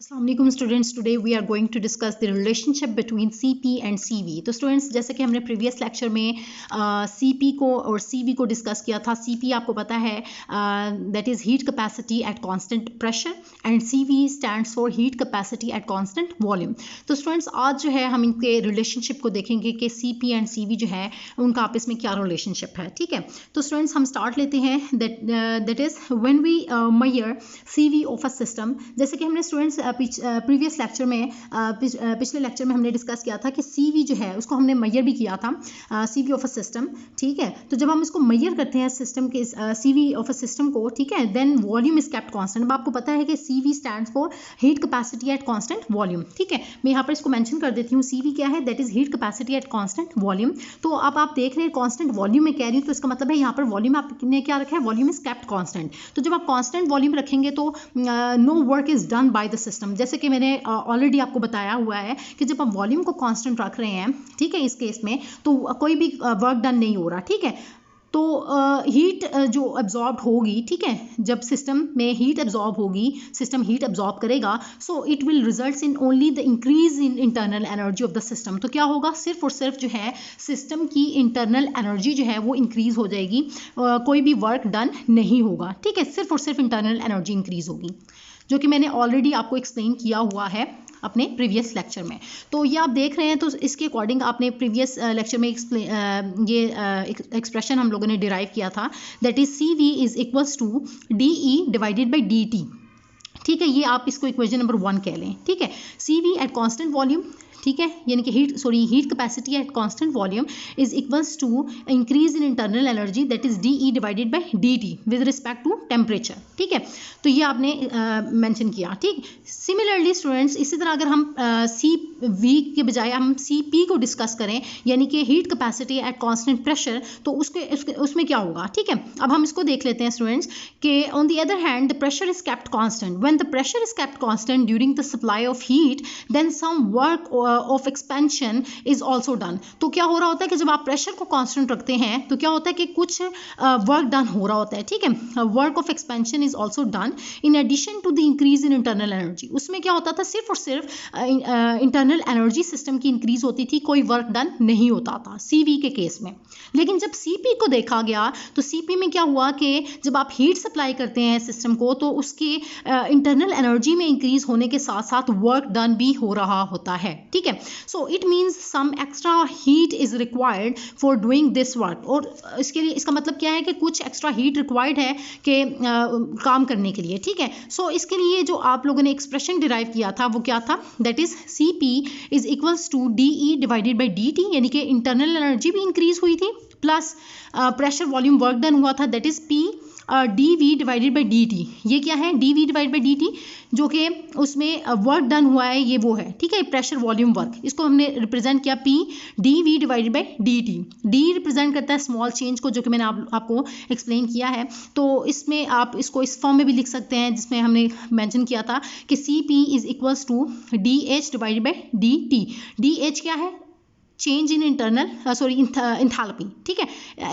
Assalamualaikum students, today we are going to discuss the relationship between CP and CV। तो students जैसे कि हमने previous lecture में CP को और CV को डिस्कस किया था। CP आपको पता है that is heat capacity at constant pressure and CV stands for heat capacity at constant volume. तो स्टूडेंट्स आज जो है हम इनके रिलेशनशिप को देखेंगे कि CP एंड CV जो है उनका आपस में क्या रिलेशनशिप है। ठीक है, तो स्टूडेंट्स हम स्टार्ट लेते हैं that is when we measure CV of a system. जैसे कि हमने स्टूडेंट्स प्रीवियस लेक्चर में पिछले लेक्चर में हमने डिस्कस किया था कि CV जो है उसको हमने मेजर भी किया था, CV ऑफ अ सिस्टम। ठीक है, तो जब हम इसको मेजर करते हैं सिस्टम के CV ऑफ अ सिस्टम को, ठीक है, then volume is kept constant. अब आपको पता है कि CV stands for heat capacity at constant volume. ठीक है, मैं यहाँ पर इसको मेंशन कर देती हूँ। CV क्या है? That is heat capacity at constant volume. तो अब आप देख रहे हैं कांस्टेंट वॉल्यूम में कह रही हूँ, तो इसका मतलब है यहाँ पर वॉल्यूम आपने क्या रखा है? Volume is kept constant. तो जब आप कांस्टेंट वॉल्यूम रखेंगे तो no work is done by the system. जैसे कि मैंने ऑलरेडी आपको बताया हुआ है कि जब आप वॉल्यूम को कांस्टेंट रख रहे हैं, ठीक है, इस केस में तो कोई भी वर्क डन नहीं हो रहा। ठीक है, तो हीट जो एब्जॉर्ब होगी, ठीक है, जब सिस्टम में हीट एब्जॉर्ब होगी, सिस्टम हीट एब्जॉर्ब करेगा, so it will results in only the increase in internal energy of the system. तो क्या होगा? सिर्फ और सिर्फ जो है सिस्टम की इंटरनल एनर्जी जो है वो इंक्रीज हो जाएगी, कोई भी वर्क डन नहीं होगा। ठीक है, सिर्फ और सिर्फ इंटरनल एनर्जी इंक्रीज होगी, जो कि मैंने ऑलरेडी आपको एक्सप्लेन किया हुआ है अपने प्रीवियस लेक्चर में। तो ये आप देख रहे हैं, तो इसके अकॉर्डिंग आपने प्रीवियस लेक्चर में ये एक्सप्रेशन हम लोगों ने डिराइव किया था, that is CV is equals to DE divided by DT। ठीक है, ये आप इसको इक्वेशन नंबर 1 कह लें। ठीक है, CV एट कांस्टेंट वॉल्यूम, ठीक है, यानी कि heat capacity at constant volume is equals to increase in internal energy that is DE divided by DT with respect to temperature. ठीक है, तो ये आपने मेंशन किया। ठीक, सिमिलरली स्टूडेंट्स इसी तरह अगर हम CV के बजाय हम CP को डिस्कस करें, यानी कि heat capacity at constant pressure, तो उसमें क्या होगा? ठीक है, अब हम इसको देख लेते हैं स्टूडेंट्स कि on the other hand the pressure is kept constant. When the pressure is kept constant during the supply of heat, then some work of expansion is also done. तो क्या हो रहा होता है कि जब आप प्रेशर को कांस्टेंट रखते हैं तो क्या होता है कि कुछ वर्क डन हो रहा होता है। ठीक है, work of expansion is also done in addition to the increase in internal energy. उसमें क्या होता था? सिर्फ और सिर्फ इंटरनल एनर्जी सिस्टम की इंक्रीज होती थी, कोई वर्क डन नहीं होता था CV के केस में। लेकिन जब CP को देखा गया तो CP में क्या हुआ कि जब आप हीट सप्लाई करते हैं सिस्टम को तो उसके इंटरनल एनर्जी में इंक्रीज होने के साथ साथ वर्क डन भी हो रहा होता है। ठीक है, so it means some extra heat is required for doing this work. और इसके लिए इसका मतलब क्या है कि कुछ एक्स्ट्रा हीट रिक्वायर्ड है कि काम करने के लिए। ठीक है, सो इसके लिए जो आप लोगों ने एक्सप्रेशन डिराइव किया था वो क्या था? That is CP is equals to DE divided by DT, यानी कि इंटरनल एनर्जी भी इंक्रीज हुई थी plus pressure volume work done हुआ था, that is P DV divided by DT। ये क्या है? DV डिवाइड बाई DT, जो कि उसमें वर्क डन हुआ है, ये वो है। ठीक है, प्रेशर वॉल्यूम वर्क, इसको हमने रिप्रेजेंट किया P DV divided by DT। D represent करता है स्मॉल चेंज को, जो कि मैंने आपको एक्सप्लेन किया है। तो इसमें आप इसको इस फॉर्म में भी लिख सकते हैं जिसमें हमने मेंशन किया था कि CP is equals to DH divided by DT। DH क्या है? Change in internal enthalpy. ठीक है,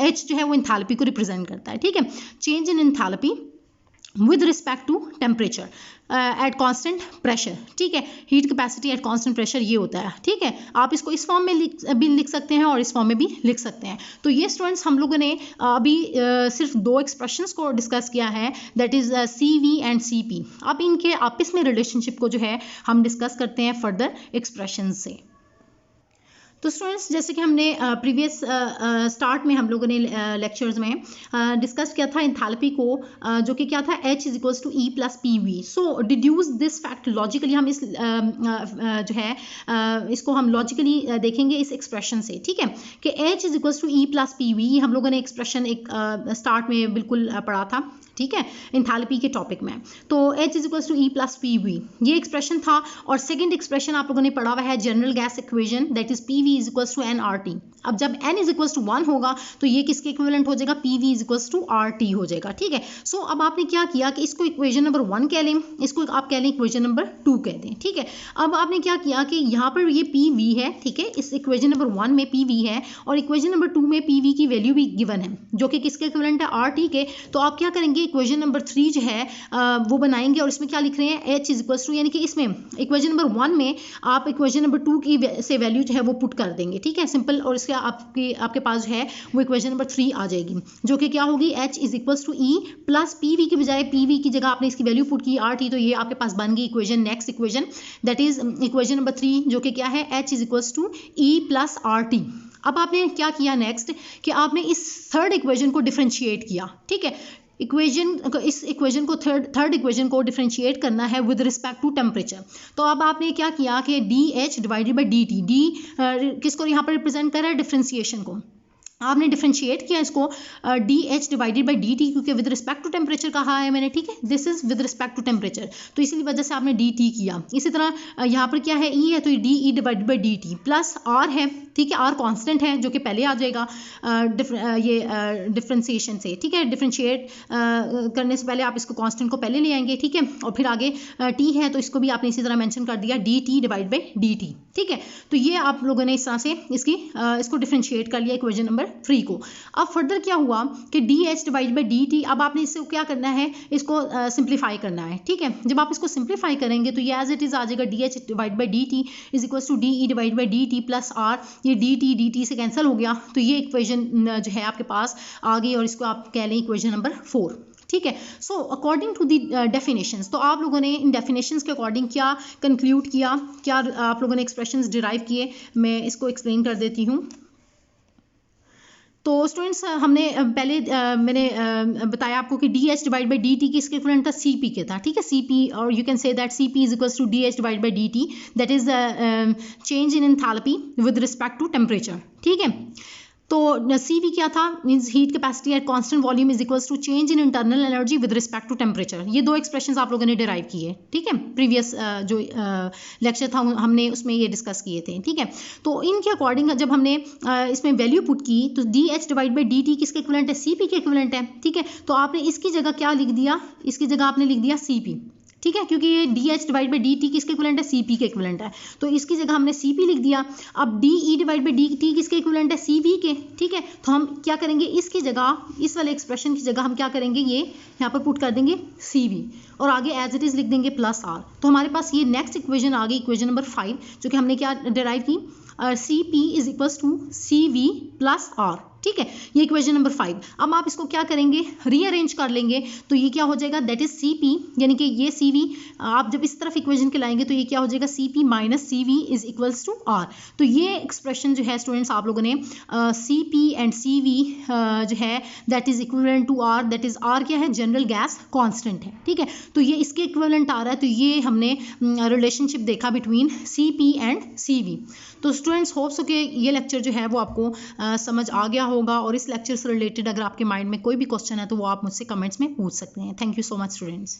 H जो है वो इंथैल्पी को रिप्रेजेंट करता है। ठीक है, change in enthalpy with respect to temperature at constant pressure. ठीक है, heat capacity at constant pressure ये होता है। ठीक है, आप इसको इस फॉर्म में भी लिख सकते हैं और इस फॉर्म में भी लिख सकते हैं। तो ये स्टूडेंट्स हम लोगों ने अभी सिर्फ 2 एक्सप्रेशंस को डिस्कस किया है, that is CV and CP। अब इनके आपस में रिलेशनशिप को जो है हम डिस्कस करते हैं फर्दर एक्सप्रेशन से। तो स्टूडेंट्स जैसे कि हमने प्रीवियस स्टार्ट में हम लोगों ने लेक्चर्स में डिस्कस किया था इंथैल्पी को, जो कि क्या था? H is equals to E plus PV। So deduce this fact logically, हम इस जो है इसको हम लॉजिकली देखेंगे इस एक्सप्रेशन से। ठीक है, कि H is equals to E plus PV, हम लोगों ने एक्सप्रेशन एक स्टार्ट में बिल्कुल पढ़ा था। ठीक है, इंथैल्पी के टॉपिक में। तो H is equals to E plus PV ये एक्सप्रेशन था। और सेकंड एक्सप्रेशन आप लोगों ने पढ़ा हुआ है general gas equation, that is PV is equals to nRT। अब जब n इज इक्वल्स टू 1 होगा तो ये किसके इक्विवेलेंट हो जाएगा? PV is equals to RT हो जाएगा। ठीक है, सो अब आपने क्या किया कि इसको इक्वेशन नंबर 1 कह लें, इसको आप कह लें इक्वेशन नंबर 2 कह दें। ठीक है, अब आपने क्या किया कि यहाँ पर ये PV है, ठीक है, इस इक्वेशन नंबर 1 में PV है और इक्वेशन नंबर 2 में PV की वैल्यू भी गिवन है, जो कि किसके इक्विवेलेंट है? RT के। तो आप क्या करेंगे? इक्वेशन नंबर 3 जो है वो बनाएंगे और इसमें क्या लिख रहे हैं h इज इक्वल्स टू, यानी कि इसमें इक्वेशन नंबर 1 में आप इक्वेशन नंबर 2 की से वैल्यू जो है वो पुट कर देंगे, ठीक है, सिंपल। और इसका आपके पास जो है वो इक्वेशन नंबर 3 आ जाएगी, जो कि क्या होगी h is equals to e plus pv की बजाय pv की जगह आपने इसकी वैल्यू पुट की rt, तो ये आपके पास बन गई equation, next equation that is equation number 3, जो कि क्या है h is equals to e plus rt। अब आपने क्या किया नेक्स्ट कि आपने इस थर्ड इक्वेशन को डिफरेंशिएट किया, ठीक है, इस इक्वेशन को थर्ड इक्वेशन को डिफरेंशिएट करना है विद रिस्पेक्ट टू टेम्परेचर। तो अब आपने क्या किया कि D H divided by D T, D किसको यहाँ पर रिप्रेजेंट कर रहा है, डिफरेंशिएशन को। आपने डिफरेंशिएट किया इसको D H divided by D T, क्योंकि विद रिस्पेक्ट टू टेम्परेचर कहा है मैंने, ठीक है, this is with respect to temperature, तो इसी वजह से आपने डी टी किया। इसी तरह यहाँ पर क्या है, ई है, तो D E divided by D T plus R है, ठीक है, आर कांस्टेंट है जो कि पहले आ जाएगा ये डिफरेंशिएशन से, ठीक है, डिफरेंशिएट करने से पहले आप इसको कांस्टेंट को पहले ले आएंगे, ठीक है, और फिर आगे टी है तो इसको भी आपने इसी तरह मेंशन कर दिया D T divide by D T, ठीक है। तो ये आप लोगों ने इस तरह से इसको डिफरेंशिएट कर लिया इक्वेशन नंबर 3 को। अब फर्दर क्या हुआ कि D H divide by D T, अब आपने इससे क्या करना है, इसको सिंप्लीफाई करना है, ठीक है। जब आप इसको सिंप्लीफाई करेंगे तो ये एज इट इज आ जाएगा D H divide by D T is equal to D E divide by D T plus R, ये डी टी से कैंसिल हो गया, तो ये इक्वेशन जो है आपके पास आ गई और इसको आप कह लें इक्वेशन नंबर 4, ठीक है। So according to the definitions, तो आप लोगों ने इन डेफिनेशंस के अकॉर्डिंग क्या कंक्लूड किया, क्या आप लोगों ने एक्सप्रेशंस डिराइव किए, मैं इसको एक्सप्लेन कर देती हूँ। तो स्टूडेंट्स हमने पहले मैंने बताया आपको कि D H divide by D T किसके इक्विवेलेंट था, सी पी के था, ठीक है, सी पी, और you can say that C P is equals to D H divide by D T, that is change in enthalpy with respect to temperature, ठीक है। तो सी वी क्या था, means heat capacity at constant volume is equals to change in internal energy with respect to temperature. ये दो expressions आप लोगों ने डिराइव किए, ठीक है, प्रीवियस जो लेक्चर था हमने उसमें ये डिस्कस किए थे, ठीक है। तो इनके अकॉर्डिंग जब हमने इसमें वैल्यू पुट की तो D H divide by D T किसके इक्विवेलेंट है, सी पी के इक्विवेलेंट है, ठीक है। तो आपने इसकी जगह क्या लिख दिया, इसकी जगह आपने लिख दिया सी पी, ठीक है, क्योंकि ये D H divide by D T किसके इक्विवेलेंट है, सी पी के इक्विवेलेंट है, तो इसकी जगह हमने सी पी लिख दिया। अब D E divide by D T किसके इक्विवेलेंट है, सी वी के, ठीक है। तो हम क्या करेंगे, इसकी जगह, इस वाले एक्सप्रेशन की जगह हम क्या करेंगे, ये यहाँ पर पुट कर देंगे सी वी और आगे एज इट इज लिख देंगे प्लस आर। तो हमारे पास ये नेक्स्ट इक्वेशन आ गई, इक्वेशन नंबर 5, जो कि हमने क्या डिराइव की, C P is equals to C V plus R, ठीक है, ये इक्वेशन नंबर 5। अब आप इसको क्या करेंगे, रीअरेंज कर लेंगे, तो ये क्या हो जाएगा, दैट इज सी पी, यानी कि ये सी वी आप जब इस तरफ इक्वेशन के लाएंगे तो ये क्या हो जाएगा, C P minus C V is equals to R. तो ये एक्सप्रेशन जो है स्टूडेंट्स आप लोगों ने C P and C V जो है that is equivalent to R, that is R क्या है, जनरल गैस कॉन्स्टेंट है, ठीक है। तो ये इसके इक्विवेलेंट आ रहा है, तो ये हमने रिलेशनशिप देखा between C P and C V. तो स्टूडेंट्स होप्स हो कि ये लेक्चर जो है वो आपको समझ आ गया होगा, और इस लेक्चर से रिलेटेड अगर आपके माइंड में कोई भी क्वेश्चन है तो वो आप मुझसे कमेंट्स में पूछ सकते हैं। Thank you so much students.